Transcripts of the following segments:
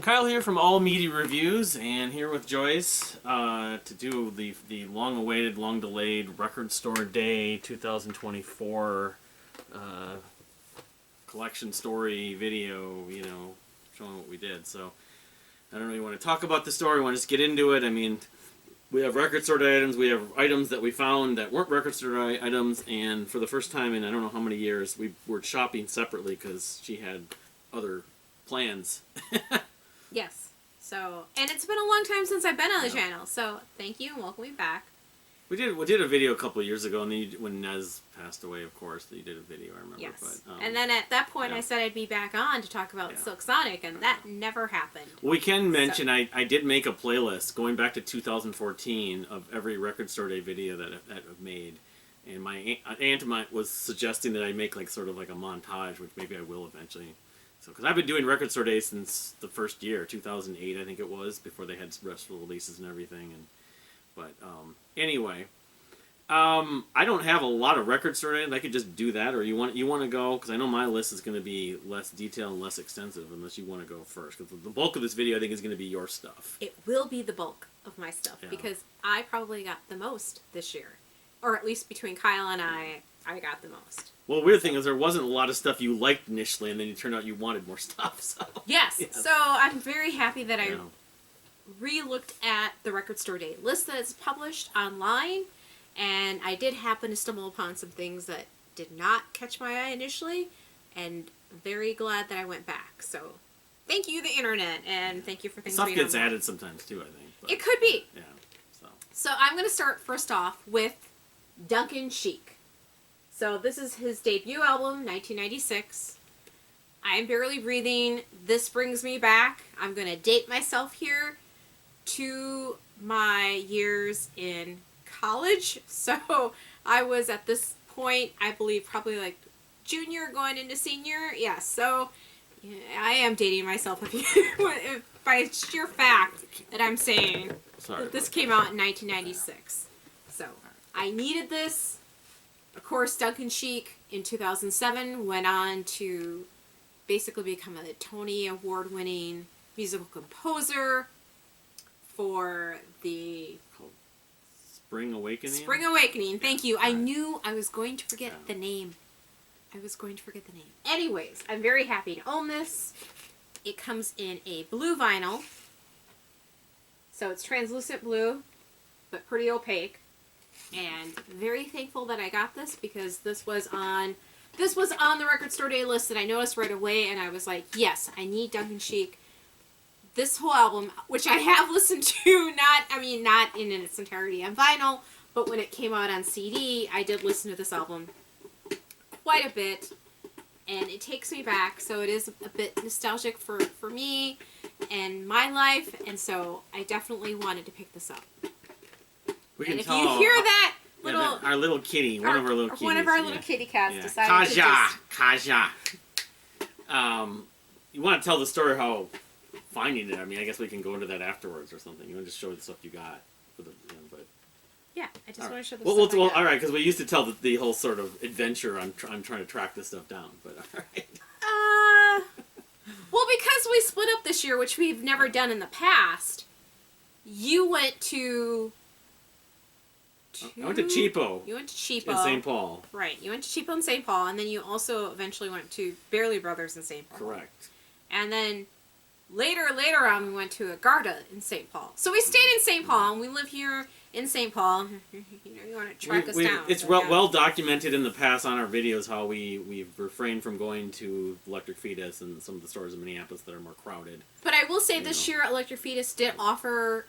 Kyle here from All Media Reviews, and here with Joyce to do the long-awaited, long-delayed Record Store Day 2024 collection story video, you know, showing what we did. So, I don't really want to talk about the story, I want to just get into it. I mean, we have Record Store Day items, we have items that we found that weren't Record Store Day items, and for the first time in I don't know how many years, we were shopping separately because she had other plans. Yes. So, and it's been a long time since I've been on the channel, so thank you and welcome me back. We did a video a couple of years ago, and then when Nez passed away, of course, you did a video, I remember. Yes. But, and then at that point, I said I'd be back on to talk about Silk Sonic, and that never happened. We can mention, I did make a playlist going back to 2014 of every Record Store Day video that I've made. And my aunt was suggesting that I make like sort of like a montage, which maybe I will eventually. So, because I've been doing Record Store Day since the first year, 2008, I think it was, before they had restful releases and everything. But anyway, I don't have a lot of Record Store Day. I could just do that, or you want to go? Because I know my list is going to be less detailed and less extensive, unless you want to go first. Because the bulk of this video, I think, is going to be your stuff. It will be the bulk of my stuff because I probably got the most this year, or at least between Kyle and I got the most. Well, the weird thing is there wasn't a lot of stuff you liked initially, and then it turned out you wanted more stuff. So yes. So I'm very happy that I re-looked at the Record Store Day list that is published online, and I did happen to stumble upon some things that did not catch my eye initially, and I'm very glad that I went back. So thank you, the internet, and thank you for things stuff being gets online. added sometimes too, I think. But, it could be. Yeah. So I'm going to start first off with Duncan Sheik. So this is his debut album, 1996. I Am Barely Breathing. This brings me back. I'm going to date myself here to my years in college. So I was at this point, I believe, probably like junior going into senior. Yeah, so yeah, I am dating myself by sheer fact that I'm saying that this came out in 1996. So I needed this. Of course, Duncan Sheik in 2007 went on to basically become a Tony Award-winning musical composer for the Spring Awakening? Spring Awakening, thank you. I knew I was going to forget the name. Anyways, I'm very happy to own this. It comes in a blue vinyl. So it's translucent blue, but pretty opaque. And very thankful that I got this because this was on the Record Store Day list that I noticed right away, and I was like, yes, I need Duncan Sheik. This whole album, which I have listened to, not in its entirety on vinyl, but when it came out on CD, I did listen to this album quite a bit, and it takes me back, so it is a bit nostalgic for me and my life, and so I definitely wanted to pick this up. And if you hear that our little kitty, one of our little kitty cats decided to just... Kaja. You want to tell the story how finding it? I mean, I guess we can go into that afterwards or something. You want to just show the stuff you got for the, but yeah, I just want to show the stuff. Well, all right, because we used to tell the whole sort of adventure on trying to track this stuff down. But all right. Well, because we split up this year, which we've never done in the past, you went to. I went to Cheapo. You went to Cheapo. In St. Paul. Right. You went to Cheapo in St. Paul, and then you also eventually went to Barely Brothers in St. Paul. Correct. And then later on, we went to Agarda in St. Paul. So we stayed in St. Paul, and we live here in St. Paul. You want to track us down. It's well documented in the past on our videos how we've refrained from going to Electric Fetus and some of the stores in Minneapolis that are more crowded. But I will say this year, Electric Fetus did offer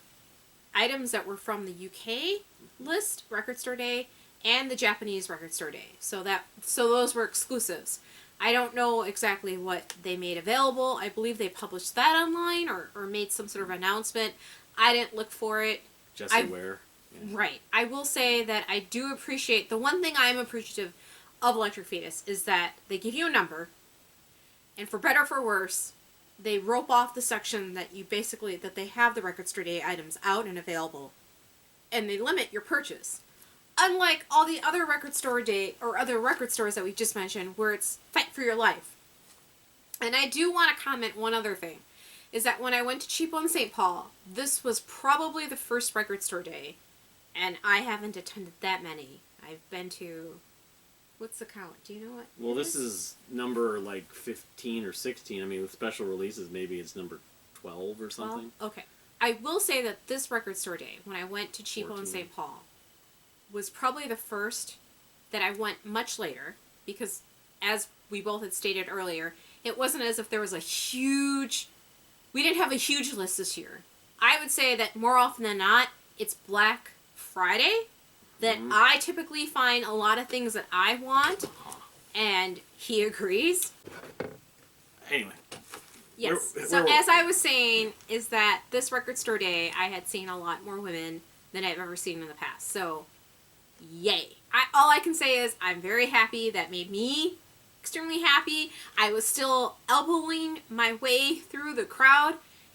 items that were from the UK list, Record Store Day, and the Japanese Record Store Day. So those were exclusives. I don't know exactly what they made available. I believe they published that online or made some sort of announcement. I didn't look for it. Jesse Ware. Yeah. Right. I will say that I do appreciate, the one thing I am appreciative of Electric Fetus is that they give you a number, and for better or for worse, they rope off the section that that they have the Record Store Day items out and available, and they limit your purchase. Unlike all the other Record Store Day or other record stores that we just mentioned, where it's fight for your life. And I do want to comment one other thing, is that when I went to Cheapo in St. Paul, this was probably the first record store day, and I haven't attended that many. I've been to, what's the count? Do you know what? Well, this is number like 15 or 16. I mean, with special releases, maybe it's number 12 or something. Well, okay. I will say that this record store day, when I went to Cheapo 14. in St. Paul, was probably the first that I went much later, because as we both had stated earlier, it wasn't as if there was a huge, we didn't have a huge list this year. I would say that more often than not, it's Black Friday that I typically find a lot of things that I want, and he agrees. Anyway. Yes. So as I was saying, is that this record store day, I had seen a lot more women than I've ever seen in the past. So, yay. All I can say is I'm very happy. That made me extremely happy. I was still elbowing my way through the crowd,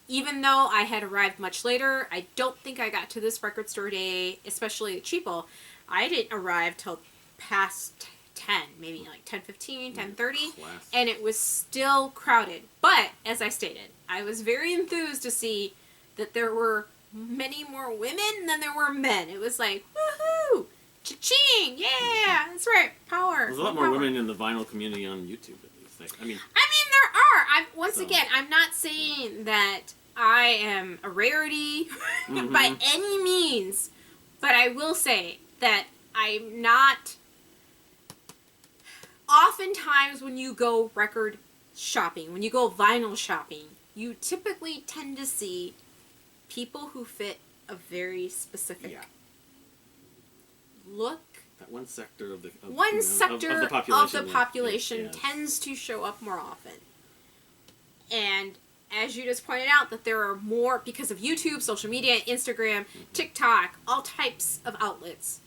even though I had arrived much later. I don't think I got to this record store day, especially at Cheapo. I didn't arrive till past 10, maybe like 10:15, 10:30, and it was still crowded. But, as I stated, I was very enthused to see that there were many more women than there were men. It was like, woohoo! Cha-ching! Yeah! That's right. Power. There's a lot more women in the vinyl community on YouTube, at least. I mean, there are. Once again, I'm not saying that I am a rarity by any means, but I will say that I'm not. Oftentimes, when you go record shopping, when you go vinyl shopping, you typically tend to see people who fit a very specific look. That one sector of the population tends to show up more often. And as you just pointed out, that there are more, because of YouTube, social media, Instagram, TikTok, all types of outlets,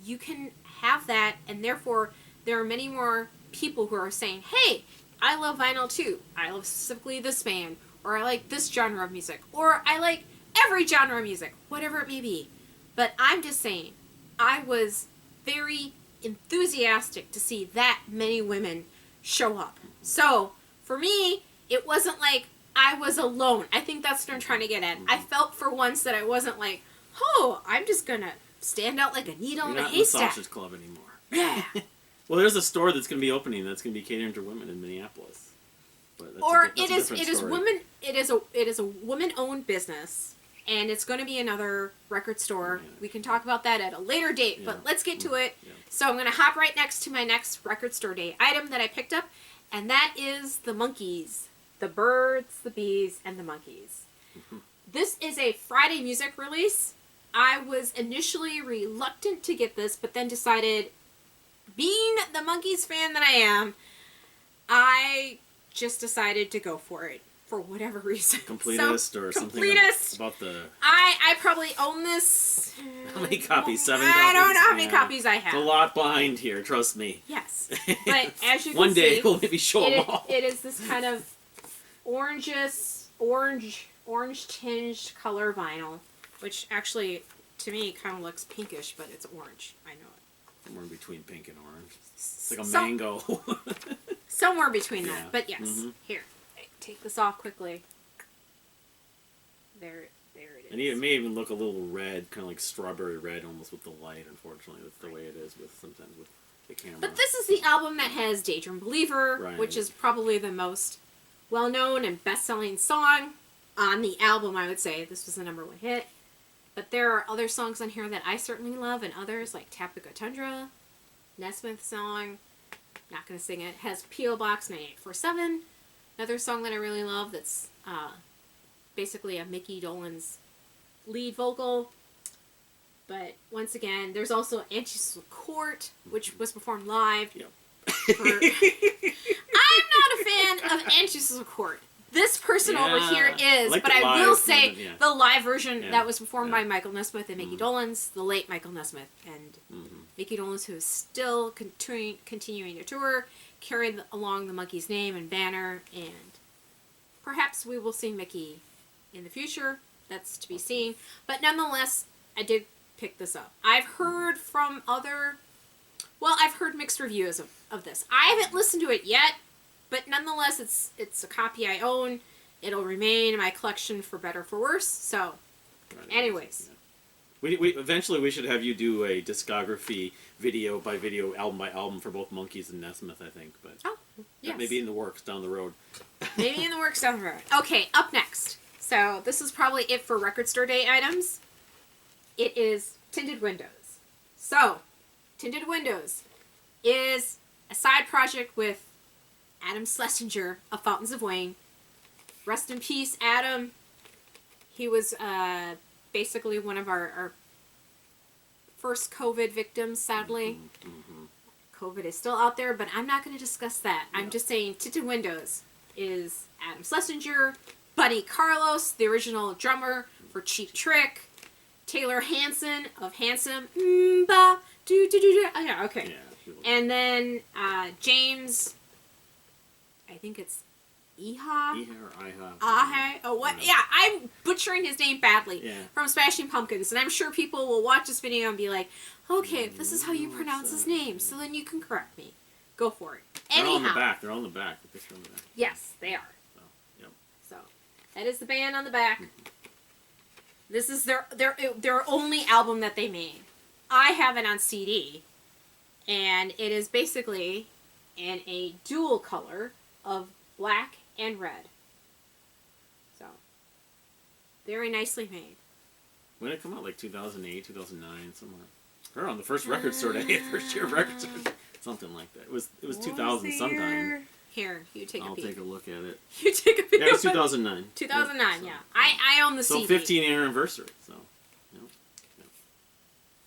you can have that, and therefore there are many more people who are saying, hey, I love vinyl too. I love specifically this band, or I like this genre of music, or I like every genre of music, whatever it may be. But I'm just saying, I was very enthusiastic to see that many women show up. So, for me, it wasn't like I was alone. I think that's what I'm trying to get at. I felt for once that I wasn't like, oh, I'm just gonna stand out like a needle in a haystack. You're not in the Sausage Club anymore. Yeah. Well, there's a store that's going to be opening that's going to be catering to women in Minneapolis. But it is a woman-owned business, and it's going to be another record store. Yeah. We can talk about that at a later date, but let's get to it. Yeah. So I'm going to hop right next to my next record store day item that I picked up, and that is the Monkees. The Birds, the Bees, and the Monkees. This is a Friday music release. I was initially reluctant to get this, but then decided, being the Monkees fan that I am, I just decided to go for it for whatever reason. Completist or something about the... I probably own this. How many copies? 7 copies? I don't know how many copies I have. It's a lot behind here, trust me. Yes. But as you can see... One day we'll maybe show them all. It is this kind of orange tinged color vinyl, which actually, to me, kind of looks pinkish, but it's orange. I know it. Somewhere in between pink and orange. It's like a mango. Somewhere between that. But yes, here. Take this off quickly. There it is. And it may even look a little red, kind of like strawberry red almost with the light, unfortunately. That's the way it is sometimes with the camera. But this is the album that has Daydream Believer, which is probably the most well-known and best-selling song on the album, I would say. This was the #1 hit. But there are other songs on here that I certainly love, and others like Tapica Tundra, Nesmith song, not going to sing it, has P.O. Box 9847, another song that I really love that's basically a Mickey Dolenz lead vocal. But once again, there's also Antisocial Court, which was performed live. Yep. I'm not a fan of Antisocial Court. This person over here is, but I will say the live version that was performed by Michael Nesmith and Mickey Dolenz, the late Michael Nesmith, and Mickey Dolenz, who is still continuing to tour, carried along the Monkees name and banner, and perhaps we will see Mickey in the future. That's to be seen. But nonetheless, I did pick this up. I've heard mixed reviews of this. I haven't listened to it yet, but nonetheless, it's a copy I own, It'll remain in my collection for better or for worse. So, anyways. Yeah. We eventually we should have you do a discography video by video, album by album for both Monkees and Nesmith, I think. But yes. maybe in the works down the road. Maybe in the works down the road. Okay, up next. So this is probably it for record store day items. It is Tinted Windows. So, Tinted Windows is a side project with Adam Schlesinger of Fountains of Wayne. Rest in peace, Adam. He was basically one of our first COVID victims, sadly. COVID is still out there, but I'm not going to discuss that. I'm just saying Tinted Windows is Adam Schlesinger, Buddy Carlos, the original drummer for Cheap Trick, Taylor Hanson of Handsome, ba, do, do, do, do. Oh, yeah, okay. Yeah, and then James, I think it's Iha or Iha. Oh, what? Yeah, I'm butchering his name badly. Yeah. From Smashing Pumpkins, and I'm sure people will watch this video and be like, "Okay, this is how you pronounce his name." So then you can correct me. Go for it. They're all on the back. They're on the back. The picture on the back. Yes, they are. So, yep. So that is the band on the back. This is their only album that they made. I have it on CD, and it is basically in a dual color of black and red. So, very nicely made. When did it come out? Like 2008, 2009, somewhere. Or on the first record store day, first year of record store day. Something like that. It was 2000 sometime. Here, you take a peek. I'll take a look at it. You take a peek. Yeah, it was 2009. 2009, yeah. I own the CD. So 15th anniversary, so. Yep.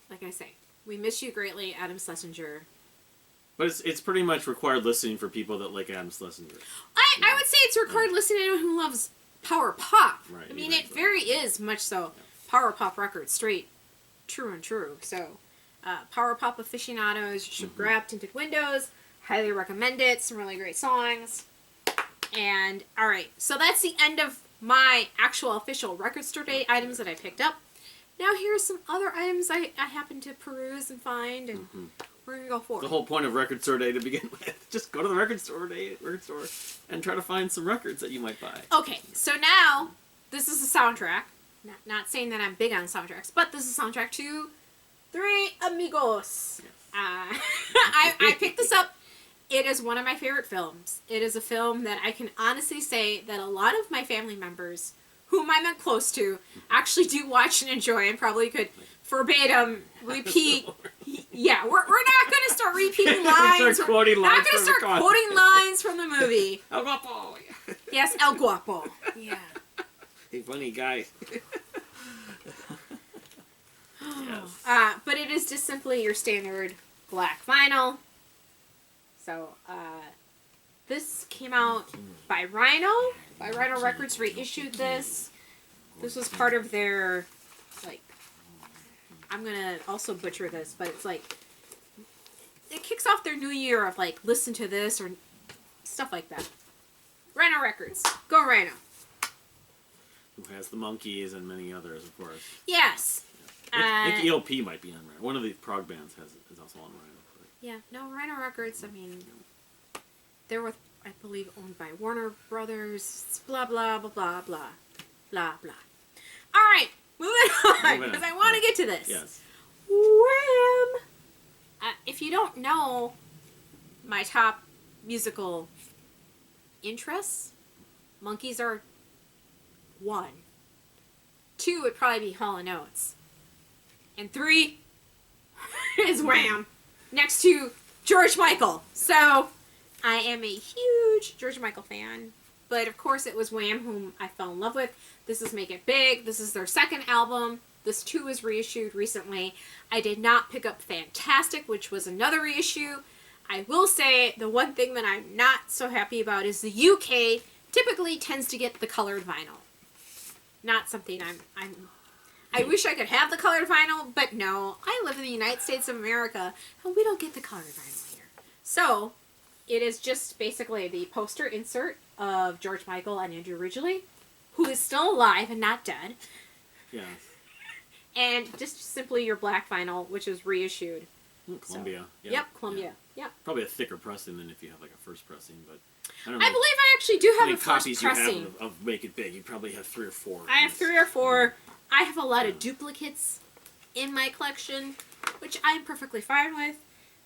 Like I say, we miss you greatly, Adam Schlesinger. But it's pretty much required listening for people that like Adam Schlesinger. I would say it's required listening to anyone who loves power pop. Right. I mean, it very is much so power pop record, straight, true and true. So, power pop aficionados, you should grab Tinted Windows. Highly recommend it. Some really great songs. And, alright, so that's the end of my actual official record store day items that I picked up. Now here's some other items I happened to peruse and find, and we're going to go forward. The whole point of record store day to begin with. Just go to the record store, and try to find some records that you might buy. Okay, so now, this is a soundtrack. Not saying that I'm big on soundtracks, but this is a soundtrack to Three Amigos. Yes. I picked this up. It is one of my favorite films. It is a film that I can honestly say that a lot of my family members, whom I'm close to, actually do watch and enjoy, and probably could verbatim repeat. Yeah, we're not going to start repeating lines. We're not going to start quoting lines from the movie. El Guapo. Yes, El Guapo. Yeah. A funny guy. Yes. But it is just simply your standard black vinyl. So, this came out by Rhino. By Rhino Records reissued this. This was part of their, like, I'm gonna also butcher this, but it's like, it kicks off their new year of, like, listen to this or stuff like that. Rhino Records. Go Rhino. Who has the Monkees and many others, of course. Yes. I think ELP might be on Rhino. One of the prog bands is also on Rhino. But. Yeah, no, Rhino Records, I mean, they're with, I believe, owned by Warner Brothers, blah, blah, blah, blah, blah, blah, blah. All right, moving on, because I want to get to this. Yes. Wham! If you don't know my top musical interests, Monkees are 1. 2 would probably be Hall & Oates. And 3 is Wham! Next to George Michael. So, I am a huge George Michael fan. But, of course, it was Wham! Whom I fell in love with. This is Make It Big. This is their second album. This, too, was reissued recently. I did not pick up Fantastic, which was another reissue. I will say, the one thing that I'm not so happy about is the UK typically tends to get the colored vinyl. Not something I wish I could have the colored vinyl, but no. I live in the United States of America, and we don't get the colored vinyl here. So, it is just basically the poster insert of George Michael and Andrew Ridgeley, who is still alive and not dead. Yeah. And just simply your black vinyl, which is reissued. Columbia. So, yep, Columbia. Yep. Probably a thicker pressing than if you have like a first pressing, but I don't I know. believe I actually do How have many a first copies you pressing. have of Make It Big? You probably have 3 or 4. I have 3 or 4. I have a lot of duplicates in my collection, which I am perfectly fine with.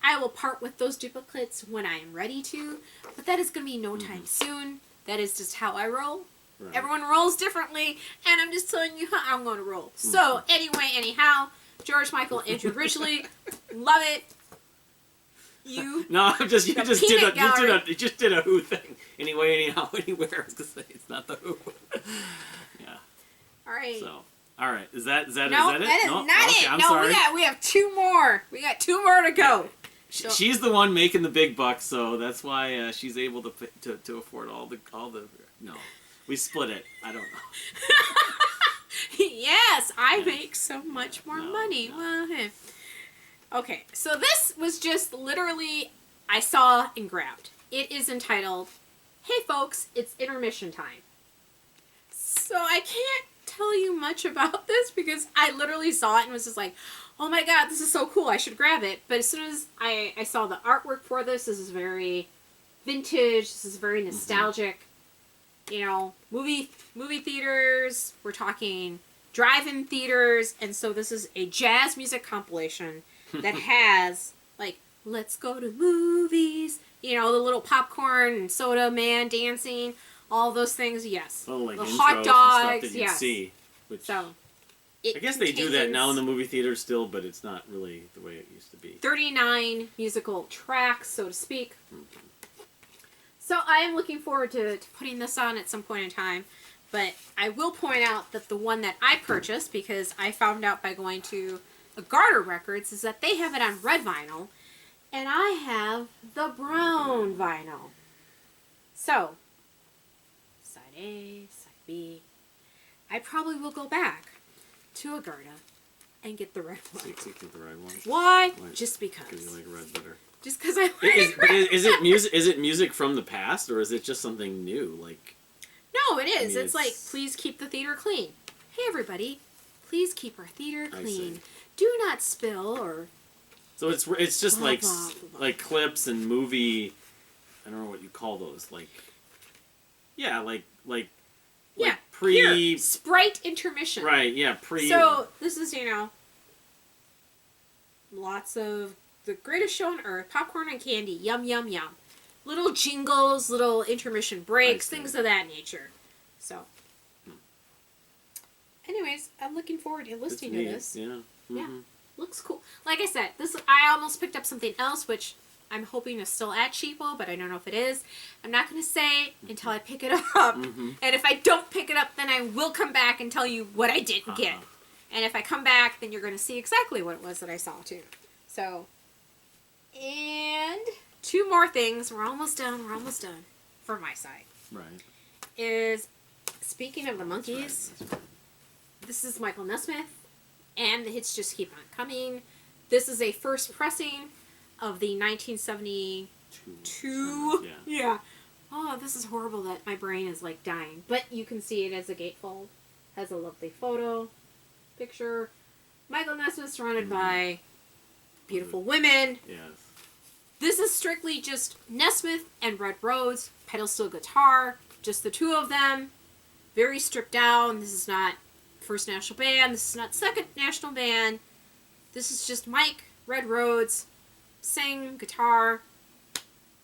I will part with those duplicates when I am ready to, but that is going to be no time soon. That is just how I roll. Right. Everyone rolls differently, and I'm just telling you how I'm going to roll. So, anyway, anyhow, George Michael, Andrew Ridgely, love it. No, you just Gallery. did a Who thing. Anyway, anyhow, anywhere. I was gonna say it's not the Who. Yeah. All right. So, all right. Is that No, it? that is No? not Okay, it. I'm no, sorry. we have 2 more. We got 2 more to go. So, She's the one making the big bucks, so that's why she's able to afford all the. No, we split it. I don't know. yes, I make so much more No, money. no. Well, okay, so this was just literally I saw and grabbed. It is entitled, "Hey folks, it's intermission time." So I can't tell you much about this because I literally saw it and was just like, oh my god, this is so cool, I should grab it. But as soon as I saw the artwork for this is very vintage, this is very nostalgic. You know, movie theaters, we're talking drive-in theaters, and so this is a jazz music compilation that has, like, let's go to movies, you know, the little popcorn and soda man dancing, all those things, yes. Oh, like the intros hot and dogs, stuff that you yes. see. Which So, I guess they do that now in the movie theaters still, but it's not really the way it used to be. 39 musical tracks, so to speak. So I am looking forward to putting this on at some point in time. But I will point out that the one that I purchased, because I found out by going to Garter Records, is that they have it on red vinyl. And I have the brown vinyl. So, side A, side B. I probably will go back to Agartha and get the red one. So you get the right one. Why? Why? Just because. Because you like red better. Just because I like red. Is it music? Is it music from the past, or is it just something new? Like, No, it is. mean, it's like, please keep the theater clean. Hey, everybody, please keep our theater clean. Do not spill or. So it's just Blah, like blah, blah. like clips and movie. I don't know what you call those. Like, yeah, like Yeah, pre here, Sprite intermission. right. Yeah, pre. So this is, you know, lots of the greatest show on earth, popcorn and candy, yum yum yum, little jingles, little intermission breaks, things of that nature. So, anyways, I'm looking forward to listening to this. Yeah. Yeah, looks cool. Like I said, this I almost picked up something else, which I'm hoping is still at cheapo, but I don't know if it is. I'm not going to say until I pick it up. And if I don't pick it up, then I will come back and tell you what I didn't get. And if I come back, then you're going to see exactly what it was that I saw too. So, and 2 more things. We're almost done. We're almost done for my side. Right. Is speaking of the Monkees, this is Michael Nesmith, and the hits just keep on coming. This is a first pressing of the 1972. Yeah. Oh, this is horrible that my brain is like dying. But you can see it as a gatefold. Has a lovely photo, picture. Michael Nesmith surrounded by beautiful women. Yes. This is strictly just Nesmith and Red Rhodes, pedal steel guitar, just the 2 of them. Very stripped down. This is not First National Band. This is not Second National Band. This is just Mike, Red Rhodes, sing, guitar.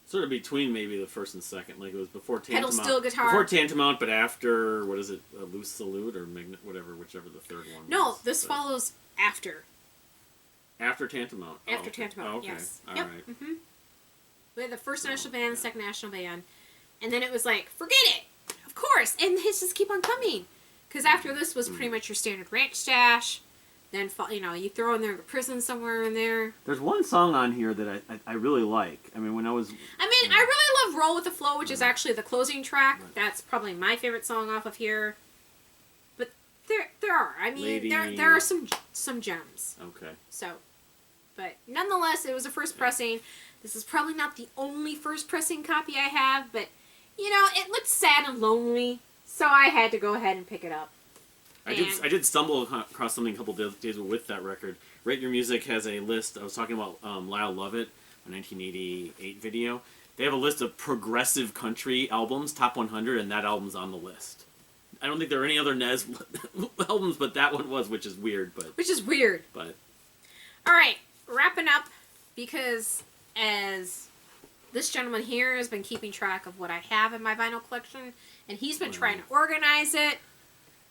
Sort of between maybe the first and second, like it was before Tantamount. Pedal steel guitar. Before Tantamount, but after, what is it, a Loose Salute or Magnet, whichever the third one No, was. this follows after. After Tantamount. After Tantamount, Oh, okay. yes. All Yep. right. Mm-hmm. We had the First National Band, the Second National Band, and then it was like, forget it! Of course! And the hits just keep on coming. Because after this was pretty much your standard ranch stash. Then, you know, you throw in there the prison somewhere in there. There's one song on here that I really like. I mean, when I was... I mean, I really love Roll with the Flow, which is actually the closing track. Right. That's probably my favorite song off of here. But there are. I mean, there are some gems. Okay. So, but nonetheless, it was a first pressing. This is probably not the only first pressing copy I have, but, you know, it looked sad and lonely, so I had to go ahead and pick it up. I did stumble across something a couple days with that record. Rate Your Music has a list. I was talking about Lyle Lovett, a 1988 video. they have a list of progressive country albums, top 100, and that album's on the list. I don't think there are any other Nez albums, but that one was, which is weird. Which is weird. But all right, wrapping up, because as this gentleman here has been keeping track of what I have in my vinyl collection, and he's been trying to organize it.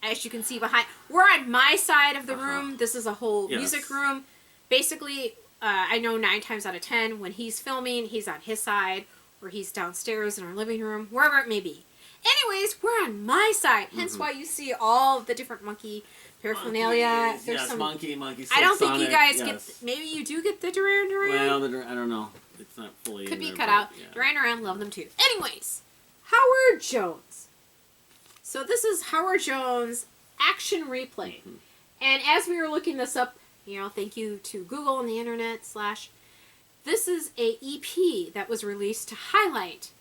As you can see behind, we're on my side of the room. This is a whole music room. Basically, I know 9 times out of 10 when he's filming, he's on his side, or he's downstairs in our living room, wherever it may be. Anyways, we're on my side, hence why you see all the different Monkee paraphernalia. Monkees, There's yes, some. Monkey, I don't think you guys yes. get. Maybe you do get the Duran Duran. Well, I don't know. It's not fully. Could in be there, cut but, out. yeah. Duran Duran, love them too. Anyways, Howard Jones. So this is Howard Jones Action Replay. And as we were looking this up, thank you to Google and the internet / this is a EP that was released to highlight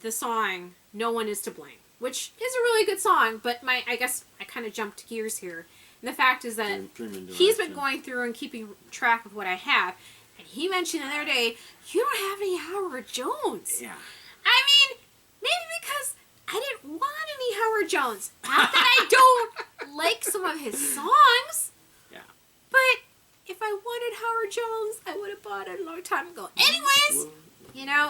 the song No One Is to Blame, which is a really good song, but I guess I kind of jumped gears here. And the fact is that he's been going through and keeping track of what I have, and he mentioned the other day, you don't have any Howard Jones. Yeah. I mean, maybe because I didn't want any Howard Jones. Not that I don't like some of his songs. Yeah. But if I wanted Howard Jones, I would have bought it a long time ago. Anyways,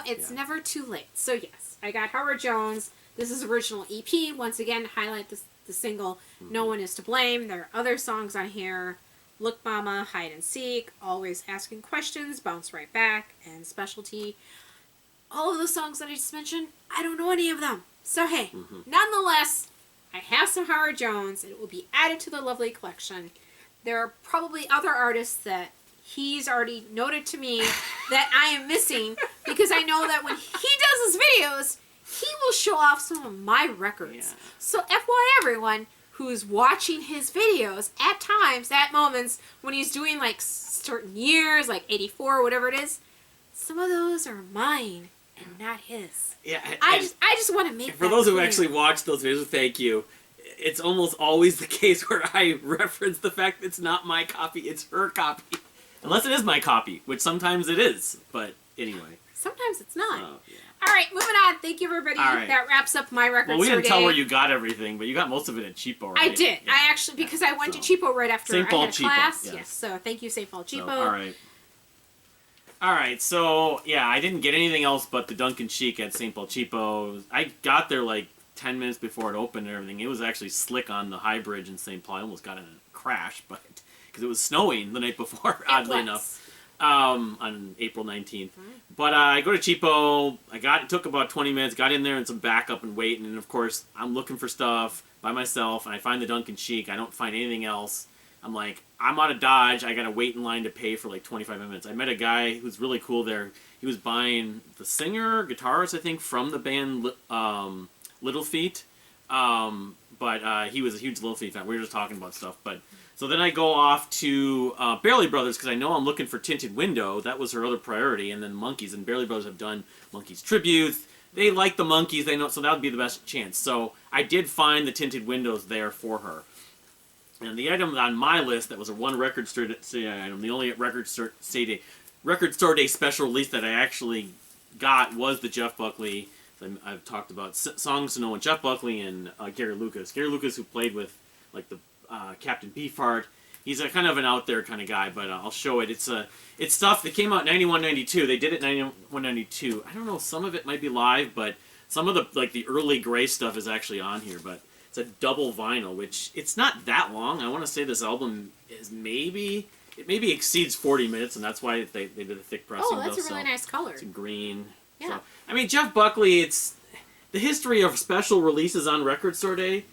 it's never too late. So yes, I got Howard Jones. This is original EP. Once again, highlight the single No One Is to Blame. There are other songs on here. Look Mama, Hide and Seek, Always Asking Questions, Bounce Right Back, and Specialty. All of the songs that I just mentioned, I don't know any of them. So hey, nonetheless, I have some Howard Jones, and it will be added to the lovely collection. There are probably other artists that he's already noted to me that I am missing, because I know that when he does his videos, he will show off some of my records. Yeah. So FYI everyone who's watching his videos, at times, at moments, when he's doing like certain years, like 84 or whatever it is, some of those are mine and not his. Yeah, I just want to make for those who actually watch those videos, thank you. It's almost always the case where I reference the fact that it's not my copy, it's her copy. Unless it is my copy, which sometimes it is. But anyway. Sometimes it's not. Oh, yeah. All right, moving on. Thank you, everybody. Right. That wraps up my records. Well, we didn't today. tell where you got everything, but you got most of it at Cheapo, right? I did. Yeah. I actually, because I went to Cheapo right after St. Paul I had a Cheapo, class. yes. Yes, so thank you, St. Paul Cheapo. So, all right, so, yeah, I didn't get anything else but the Dunkin' Chic at St. Paul Cheapo. I got there like 10 minutes before it opened and everything. It was actually slick on the high bridge in St. Paul. I almost got in a crash, but because it was snowing the night before, oddly enough. On April 19th. But I go to Cheapo, it took about 20 minutes, got in there and some backup and wait, and of course, I'm looking for stuff by myself, and I find the Dunkin' Chic, I don't find anything else. I'm like, I'm out of Dodge, I gotta wait in line to pay for like 25 minutes. I met a guy who's really cool there. He was buying the singer, guitarist, I think, from the band Little Feat, but he was a huge Little Feat fan. We were just talking about stuff, but so then I go off to Barely Brothers because I know I'm looking for Tinted Window. That was her other priority. And then Monkees. And Barely Brothers have done Monkees tributes. They like the Monkees. They know, so that would be the best chance. So I did find the Tinted Windows there for her. And the item on my list that was a one record store item, the only record store day special release that I actually got was the Jeff Buckley. I've talked about songs to know with Jeff Buckley and Gary Lucas. Gary Lucas, who played with like the Captain Beefheart. He's a kind of an out there kind of guy, but I'll show it. It's stuff that came out 91, 92. They did it 91, 92. I don't know, some of it might be live, but some of the early Gray stuff is actually on here. But it's a double vinyl, which it's not that long. I want to say this album is maybe exceeds 40 minutes, and that's why they did a thick pressing. Oh, that's a really nice color. It's green. Yeah. So, I mean, Jeff Buckley. It's the history of special releases on Record Store Day.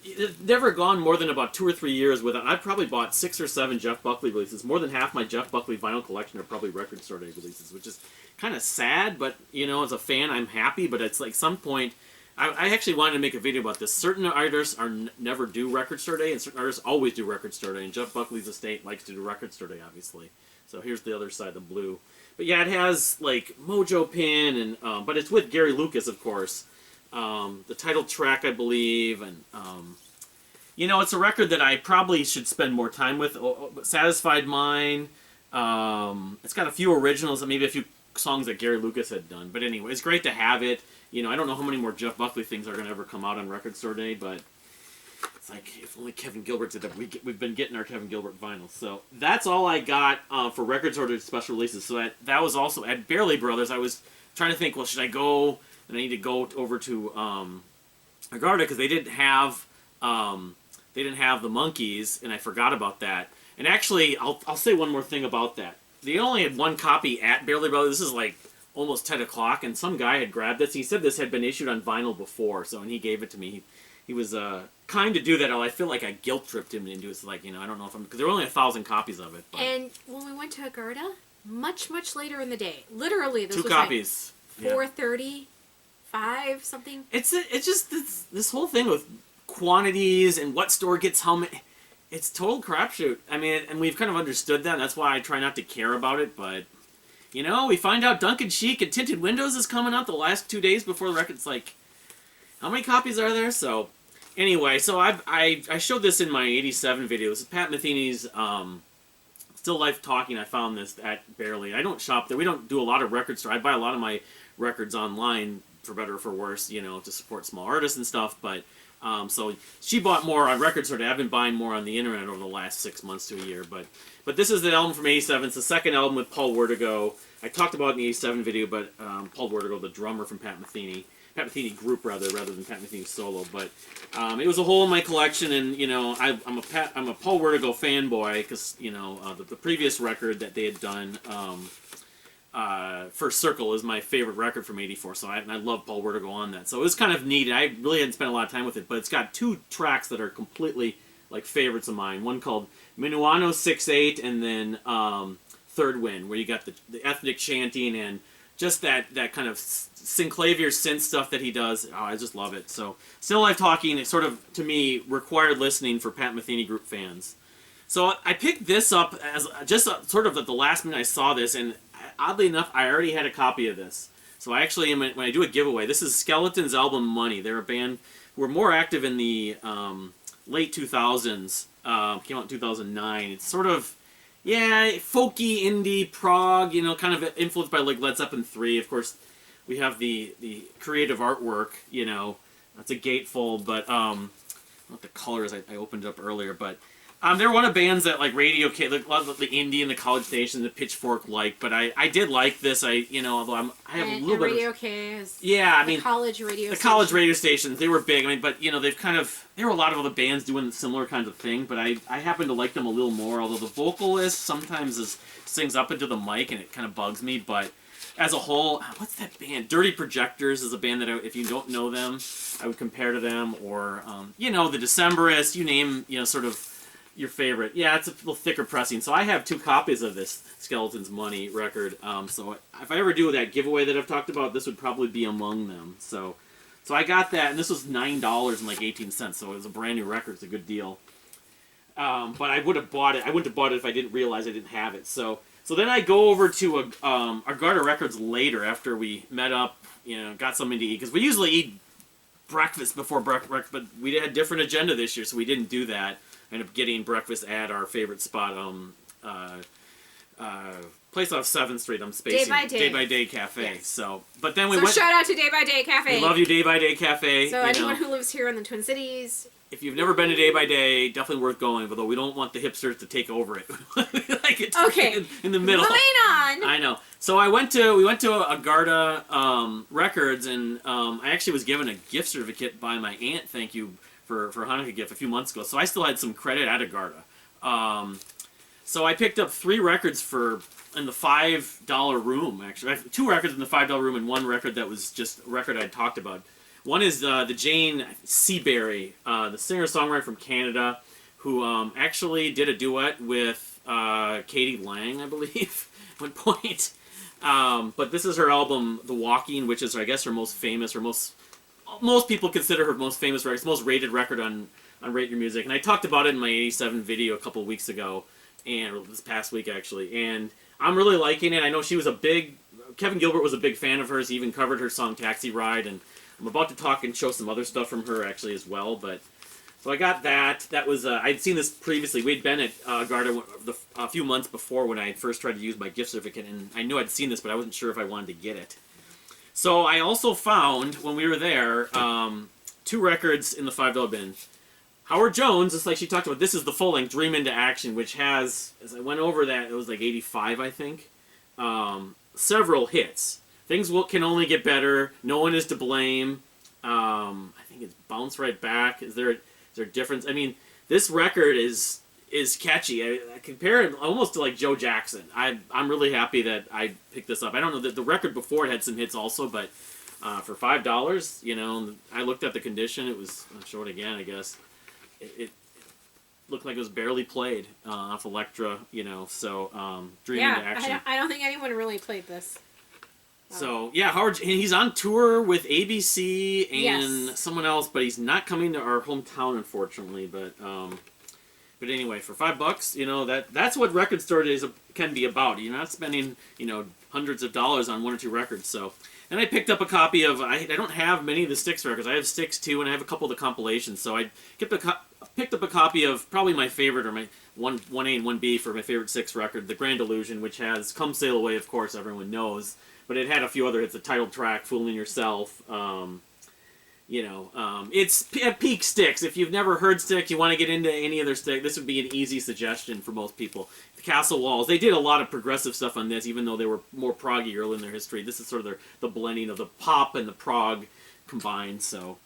It's never gone more than about 2 or 3 years without. I've probably bought 6 or 7 Jeff Buckley releases. More than half my Jeff Buckley vinyl collection are probably Record Store Day releases, which is kind of sad. But as a fan, I'm happy. But it's like some point, I actually wanted to make a video about this. Certain artists never do Record Store Day, and certain artists always do Record Store Day. And Jeff Buckley's estate likes to do Record Store Day, obviously. So here's the other side, the blue. But yeah, it has like Mojo Pin, and but it's with Gary Lucas, of course. The title track, I believe, and it's a record that I probably should spend more time with. Satisfied Mind. It's got a few originals, maybe a few songs that Gary Lucas had done. But anyway, it's great to have it. You know, I don't know how many more Jeff Buckley things are going to ever come out on Record Store Day, but it's like, if only Kevin Gilbert did that. We've been getting our Kevin Gilbert vinyl. So that's all I got for Record Store Day special releases. So that was also at Barely Brothers. I was trying to think, well, should I go? And I need to go over to Agarda because they didn't have the Monkees, and I forgot about that. And actually, I'll say one more thing about that. They only had one copy at Barely Brothers. This is like almost 10 o'clock, and some guy had grabbed this. He said this had been issued on vinyl before, and he gave it to me. He was kind to do that. I feel like I guilt-tripped him into it. It's like, I don't know if I'm... Because there were only 1,000 copies of it. But. And when we went to Agarda, much, much later in the day, literally, this 2 was copies. Like 4:30, 5, something. It's just this whole thing with quantities and what store gets how many... It's total crapshoot. I mean, and we've kind of understood that. That's why I try not to care about it, but... we find out Duncan Sheik and Tinted Windows is coming out the last 2 days before the record's like... How many copies are there? So, anyway, so I showed this in my 87 video. This is Pat Metheny's Still Life Talking. I found this at Barely. I don't shop there. We don't do a lot of record store. I buy a lot of my records online, for better or for worse, to support small artists and stuff. But, so she bought more on Record Store Day. I've been buying more on the internet over the last 6 months to a year. But this is the album from 87. It's the second album with Paul Wertigo. I talked about it in the 87 video, but Paul Wertigo, the drummer from Pat Metheny group rather than Pat Metheny solo, but it was a hole in my collection, and I'm a Paul Wertigo fanboy because the previous record that they had done, First Circle, is my favorite record from '84, so I love Paul Wertigo on that, so it was kind of neat. I really hadn't spent a lot of time with it, but it's got 2 tracks that are completely like favorites of mine. One called Minuano 6/8, and then Third Wind, where you got the ethnic chanting and just that kind of synclavier synth stuff that he does. Oh, I just love it. So, Still Life Talking is sort of, to me, required listening for Pat Metheny Group fans. So I picked this up as just sort of at the last minute I saw this, and oddly enough, I already had a copy of this. So I actually, when I do a giveaway, this is Skeleton's album Money. They're a band who were more active in the late 2000s, came out in 2009. It's sort of... Yeah, folky, indie, prog, kind of influenced by like Led Zeppelin 3. Of course, we have the creative artwork, that's a gatefold, but what the colors I opened up earlier, but they're one of bands that like Radio K, like a lot of the indie and the college stations, the Pitchfork but I did like this. Although I have a little bit Radio of, K is college radio stations, they were big. But they've kind of, there were a lot of other bands doing similar kinds of thing, but I happen to like them a little more. Although the vocalist sometimes sings up into the mic and it kind of bugs me, but as a whole, what's that band? Dirty Projectors is a band that if you don't know them, I would compare to them, or the Decemberists. You name sort of your favorite. Yeah, it's a little thicker pressing. So I have 2 copies of this Skeleton's Money record. So if I ever do that giveaway that I've talked about, this would probably be among them. So I got that, and this was $9.18. So it was a brand new record. It's a good deal. But I would have bought it. I wouldn't have bought it if I didn't realize I didn't have it. So then I go over to Agarda Records later after we met up, got something to eat, because we usually eat breakfast before breakfast, but we had a different agenda this year, so we didn't do that. I ended up getting breakfast at our favorite spot, place off 7th Street. I'm spacing. Day by Day Cafe. Yes. So, but then we went. Shout out to Day by Day Cafe. We love you, Day by Day Cafe. So anyone who lives here in the Twin Cities, if you've never been to Day by Day, definitely worth going. Although we don't want the hipsters to take over it. We like it in the middle. Moving on. I know. So we went to Agarda Records, and I actually was given a gift certificate by my aunt. Thank you for Hanukkah gift a few months ago. So I still had some credit at Agarda. So I picked up 3 records in the $5 room. Actually, I have 2 records in the $5 room, and 1 record that was just a record I'd talked about. One is the Jane Seabury, the singer-songwriter from Canada, who actually did a duet with Katie Lang, I believe, at one point. But this is her album, The Walking, which is, I guess, her most famous, most people consider her most famous record, most rated record on Rate Your Music. And I talked about it in my 87 video a couple of weeks ago, and this past week, actually. And I'm really liking it. I know Kevin Gilbert was a big fan of hers. He even covered her song Taxi Ride, and I'm about to talk and show some other stuff from her, actually, as well. But So I got that. That was I'd seen this previously. We'd been at Garda a few months before when I first tried to use my gift certificate, and I knew I'd seen this, but I wasn't sure if I wanted to get it. So I also found when we were there 2 records in the $5 bin. Howard Jones, just like she talked about, this is the full length Dream into Action, which has, as I went over that, it was like 85, I think. Several hits. Things can only get better. No one is to blame. I think it's Bounce Right Back. Is there a difference? I mean, this record is catchy. I compare it almost to like Joe Jackson. I'm really happy that I picked this up. I don't know the record before it had some hits also, but for $5, you know, I looked at the condition. It was, I'll show it again, I guess. It looked like it was barely played off Elektra, you know. So Dream into Action. I don't think anyone really played this. So yeah, Howard, he's on tour with ABC and someone else, but he's not coming to our hometown, unfortunately. But anyway, for $5, you know, that's what record store days can be about. You're not spending, you know, hundreds of dollars on 1 or 2 records. So, and I picked up a copy of. I don't have many of the Styx records. I have Styx 2, and I have a couple of the compilations. So I picked up a copy of probably my favorite, or my 1A and 1B for my favorite Styx record, The Grand Illusion, which has Come Sail Away, of course, everyone knows. But it had a few other hits, the title track, Fooling Yourself. You know, it's peak Styx. If you've never heard Styx, you want to get into any other Styx, this would be an easy suggestion for most people. The Castle Walls, they did a lot of progressive stuff on this, even though they were more proggy early in their history. This is sort of the blending of the pop and the prog combined, so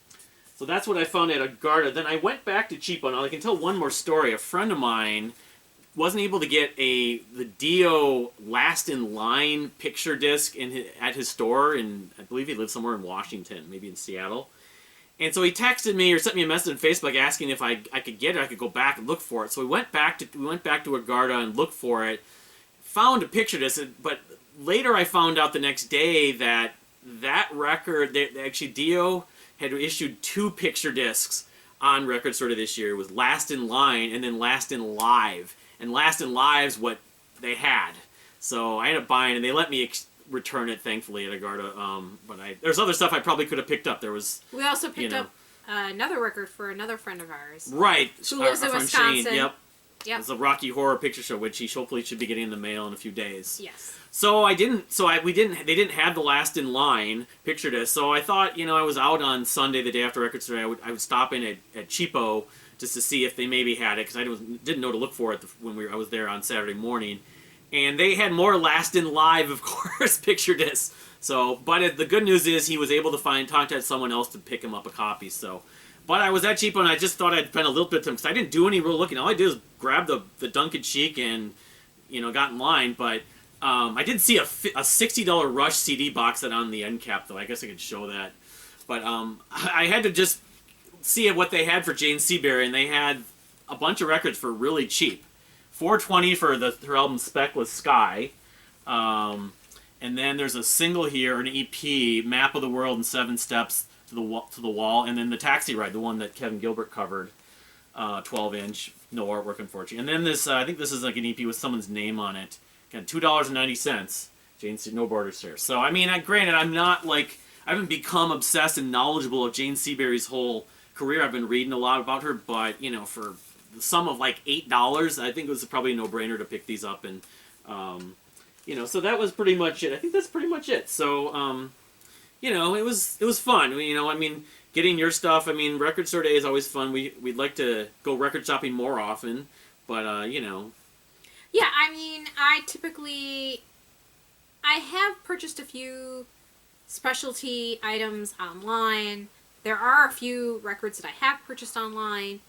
that's what I found at Garda. Then I went back to cheapo. Now I can tell one more story. A friend of mine wasn't able to get the Dio Last in Line picture disc at his store, and I believe he lives somewhere in Washington, maybe in Seattle. And so he texted me or sent me a message on Facebook asking if I could get it. I could go back and look for it. So we went back to Agarda and looked for it. Found a picture disc, but later I found out the next day that record, actually Dio had issued 2 picture discs on Record Store this year. It was Last in Line and then Last in Live. And Last in Live's what they had. So I ended up buying, and they let me return it, thankfully, at Agarda. But there's other stuff I probably could have picked up. We also picked up another record for another friend of ours. Right. Who lives in Wisconsin. Shane, yep. It's a Rocky Horror Picture Show, which he hopefully should be getting in the mail in a few days. Yes. So they didn't have the Last in Line picture disc. So I thought, you know, I was out on Sunday, the day after Record Store, I would stop in at cheapo just to see if they maybe had it, because I didn't know to look for it when I was there on Saturday morning. And they had more Last in Live, of course, picture discs. So, but the good news is he was able to contact someone else to pick him up a copy. So, but I was at cheapo, and I just thought I'd spend a little bit of time, because I didn't do any real looking. All I did was grab the Duncan Sheik and, you know, got in line. But I did see a $60 Rush CD box set on the end cap, though. I guess I could show that. But I had to just see what they had for Jane Seabury, and they had a bunch of records for really cheap. $420 for her album Speckless Sky. And then there's a single here, an EP, Map of the World in 7 Steps to the Wall, and then the Taxi Ride, the one that Kevin Gilbert covered, 12-inch, no artwork, unfortunately. And then this, I think this is like an EP with someone's name on it. Again, $2.90. Jane No Borders here. So, I mean, granted, I haven't become obsessed and knowledgeable of Jane Seabury's whole career. I've been reading a lot about her, but, you know, for the sum of like $8, I think it was probably a no-brainer to pick these up. And, you know, so that was pretty much it. I think that's pretty much it. So, you know, it was fun. You know, I mean, getting your stuff, I mean, Record Store Day is always fun. We'd like to go record shopping more often, but, you know. Yeah, I mean, I have purchased a few specialty items online. There are a few records that I have purchased online,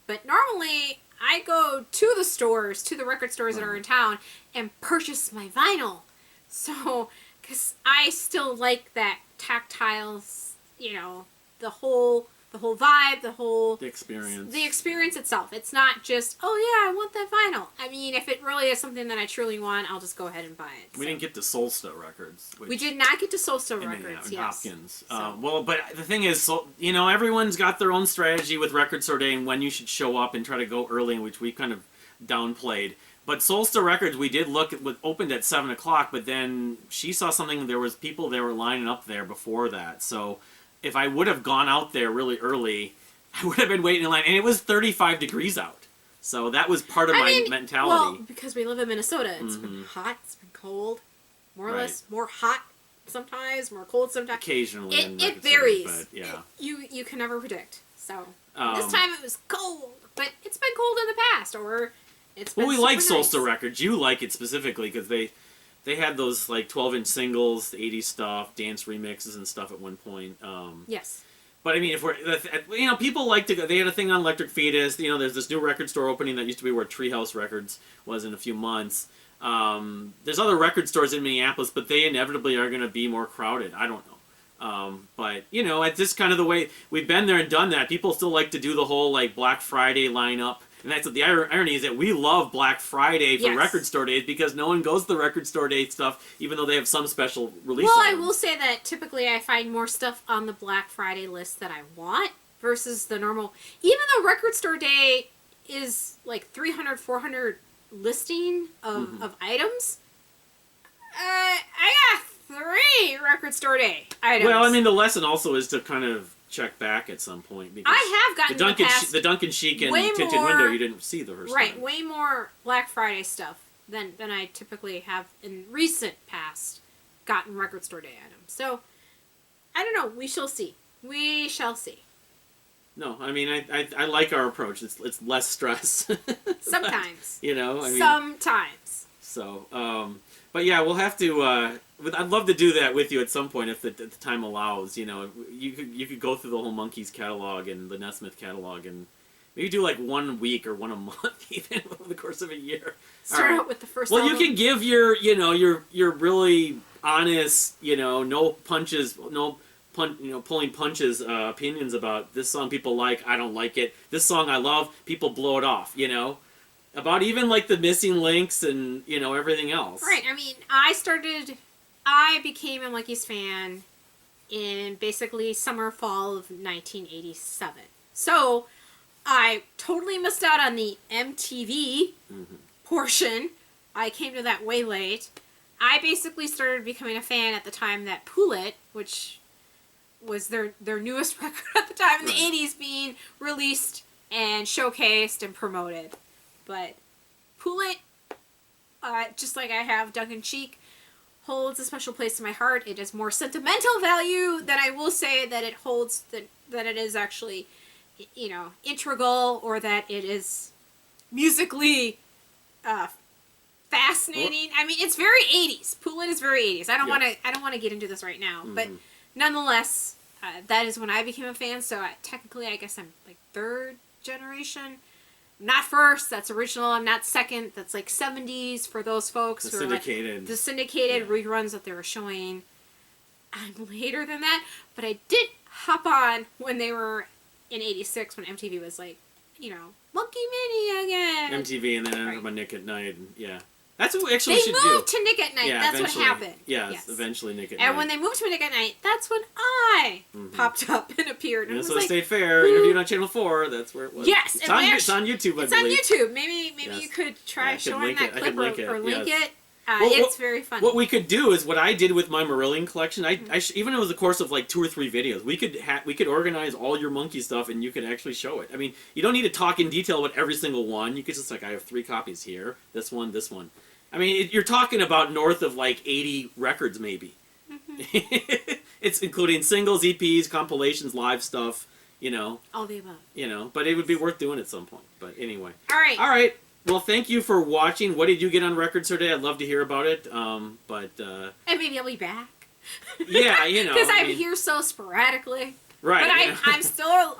but normally I go to the record stores that are in town, and purchase my vinyl. So, because I still like that tactile, you know, the whole vibe, the experience itself. It's not just, oh yeah, I want that vinyl. I mean, if it really is something that I truly want, I'll just go ahead and buy it. We didn't get to Solsta records. We did not get to Solsta records, yes. Hopkins. So. Well, but the thing is, you know, everyone's got their own strategy with Record Store Day and when you should show up and try to go early, which we kind of downplayed. But Solsta Records, we did look, opened at 7 o'clock, but then she saw something, there was people that were lining up there before that. So if I would have gone out there really early, I would have been waiting in line, and it was 35 degrees out. So that was part of my mentality. Well, because we live in Minnesota, it's been hot, it's been cold, more or less, more hot sometimes, more cold sometimes. Occasionally, it varies. But yeah, you can never predict. So this time it was cold, but it's been cold in the past, or it's been. Well, we like super Solstice nice. Records. You like it specifically because they had those like 12-inch singles, the 80s stuff, dance remixes and stuff at one point. Yes. But I mean, if we're, you know, people like to go. They had a thing on Electric Fetus. You know, there's this new record store opening that used to be where Treehouse Records was in a few months. There's other record stores in Minneapolis, but they inevitably are going to be more crowded. I don't know. But you know, it's just kind of the way we've been there and done that. People still like to do the whole like Black Friday lineup. And that's the irony is that we love Black Friday for record store days because no one goes to the record store day stuff, even though they have some special release. Well, I will say that typically I find more stuff on the Black Friday list that I want versus the normal. Even though record store day is like 300, 400 listing of items, I got 3 record store day items. Well, I mean, the lesson also is to kind of check back at some point because I have gotten the Duncan Chic and Tinted Window you didn't see the first time. Way more Black Friday stuff than I typically have in recent past gotten record store day items. So I don't know. We shall see. We shall see. No, I mean I like our approach. It's less stress. Sometimes. But, you know, I mean, sometimes. So, but yeah, we'll have to. I'd love to do that with you at some point if the time allows. You know, you could go through the whole Monkees catalog and the Nesmith catalog and maybe do like 1 week or one a month even over the course of a year. Start out with the first. Well, album. you can give your your really honest, no punches, pulling punches opinions about this song people like, I don't like it. This song I love, people blow it off. About even like the missing links and everything else. Right. I mean, I became a Monkees fan in basically summer, fall of 1987. So I totally missed out on the MTV portion. I came to that way late. I basically started becoming a fan at the time that Pull It, which was their newest record at the time in the 80s, being released and showcased and promoted. But Pull It, just like I have Duncan Cheek, holds a special place in my heart. It has more sentimental value than I will say that it holds that it is actually, integral or that it is musically fascinating. I mean, it's very 80s. Pull It is very 80s. I don't want to get into this right now, but nonetheless, that is when I became a fan. So technically, I guess I'm like 3rd generation. Not first, that's original. I'm not second, that's like 70s for those folks who are like the syndicated reruns that they were showing. I'm later than that, but I did hop on when they were in 86 when MTV was like, Monkey Mania again. MTV and then ended up on Nick at Night. And, that's what we actually should do. They moved to Nick at Night. Yeah, that's what happened. Yes, eventually Nick at Night. And when they moved to Nick at Night, that's when I popped up and appeared. And Minnesota State Fair, interviewed on Channel 4. That's where it was. Yes. It's on YouTube, I believe. It's on YouTube. Maybe you could try showing that clip or link it. It's very funny. What we could do is what I did with my Marillion collection. Even over the course of like 2 or 3 videos, we could organize all your Monkey stuff, and you could actually show it. I mean, you don't need to talk in detail about every single one. You could just I have 3 copies here. This one, this one. I mean, you're talking about north of like 80 records, maybe. It's including singles, EPs, compilations, live stuff. All the above. But it would be worth doing at some point. But anyway. All right. Well, thank you for watching. What did you get on records today? I'd love to hear about it. And maybe I'll be back. Yeah, because I'm here so sporadically. Right. But I'm still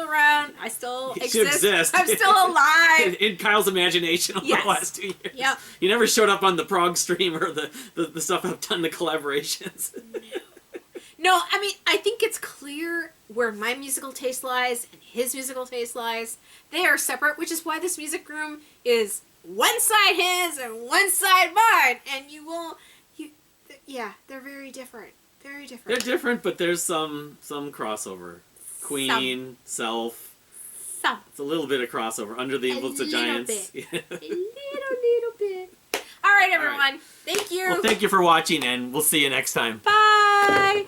around. I still exist. I'm still alive. In Kyle's imagination over the last 2 years. Yep. You never showed up on the prog stream or the stuff I've done, the collaborations. No, I mean, I think it's clear where my musical taste lies and his musical taste lies. They are separate, which is why this music room is one side his and one side mine. And they're very different. Very different. They're different, but there's some crossover. Queen, Self. It's a little bit of crossover. Under the Influence of Giants. A little bit. All right, everyone. Thank you. Well, thank you for watching, and we'll see you next time. Bye.